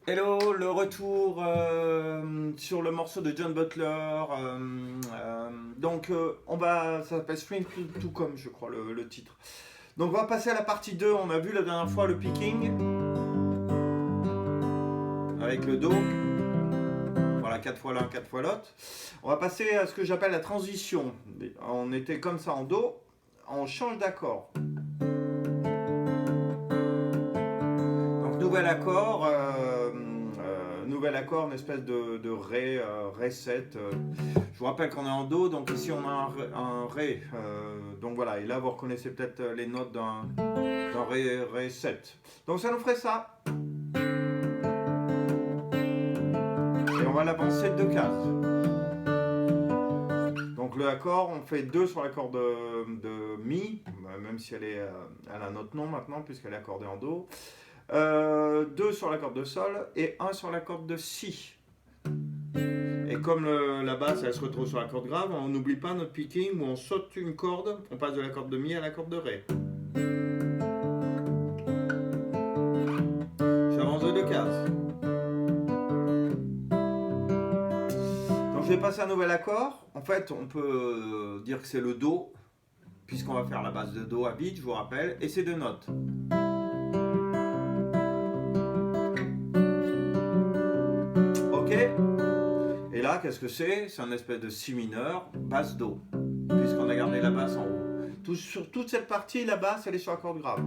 Hello, le retour sur le morceau de John Butler. Ça s'appelle String to Come, je crois, le titre. Donc on va passer à la partie 2. On a vu la dernière fois le picking avec le Do. Voilà, 4 fois l'un, 4 fois l'autre. On va passer à ce que j'appelle la transition. On était comme ça en Do, on change d'accord. Donc nouvel accord, une espèce de Ré, Ré 7. Je vous rappelle qu'on est en Do, donc ici on a un Ré. Donc voilà, et là vous reconnaissez peut-être les notes d'un Ré, Ré 7. Donc ça nous ferait ça. Et on va l'avancer de 2 cases. Donc le accord, on fait 2 sur l'accord de Mi, même si elle a un autre nom maintenant puisqu'elle est accordée en Do. 2 sur l'accord de Sol et 1 sur l'accord de Si. Et comme la basse elle se retrouve sur la corde grave, on n'oublie pas notre picking où on saute une corde, on passe de la corde de Mi à la corde de Ré. J'avance de 2 cases. Donc je vais passer un nouvel accord. En fait, on peut dire que c'est le Do, puisqu'on va faire la base de Do à vide, je vous rappelle, et c'est 2 notes. Ok. Et là, qu'est-ce que c'est? C'est un espèce de Si mineur, basse Do, puisqu'on a gardé la basse en haut. Sur toute cette partie, la basse, elle est sur la corde grave.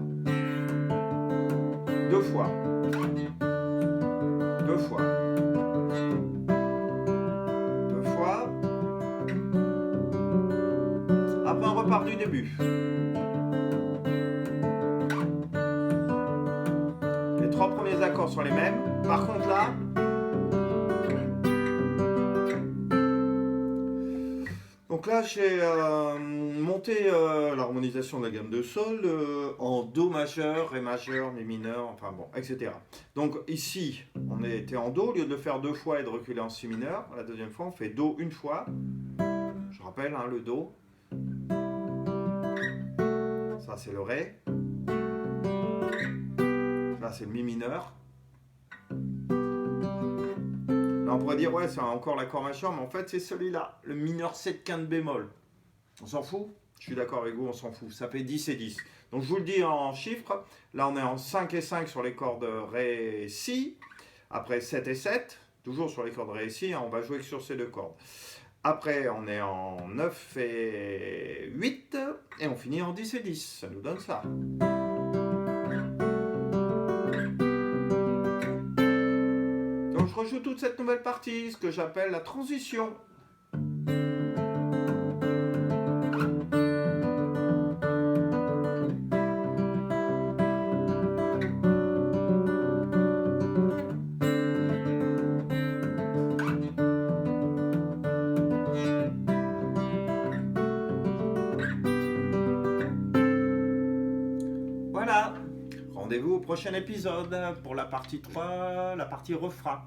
2 fois. 2 fois. 2 fois. Après, on repart du début. Les 3 premiers accords sont les mêmes. Par contre, là, donc là, j'ai monté l'harmonisation de la gamme de Sol en Do majeur, Ré majeur, Mi mineur, enfin bon, etc. Donc ici, on était en Do, au lieu de le faire 2 fois et de reculer en Si mineur, la deuxième fois, on fait Do une fois. Je rappelle, hein, le Do. Ça, c'est le Ré. Là, c'est le Mi mineur. Là, on pourrait dire, ouais, c'est encore l'accord majeur, mais en fait, c'est celui-là, le mineur 7 quinte bémol. On s'en fout? Je suis d'accord avec vous, on s'en fout. Ça fait 10 et 10. Donc, je vous le dis en chiffres. Là, on est en 5 et 5 sur les cordes Ré et Si. Après, 7 et 7, toujours sur les cordes Ré et Si. On va jouer que sur ces deux cordes. Après, on est en 9 et 8. Et on finit en 10 et 10. Ça nous donne ça. Donc, je rejoue toute cette nouvelle partie, ce que j'appelle la transition. Voilà. Rendez-vous au prochain épisode pour la partie 3, la partie refrain.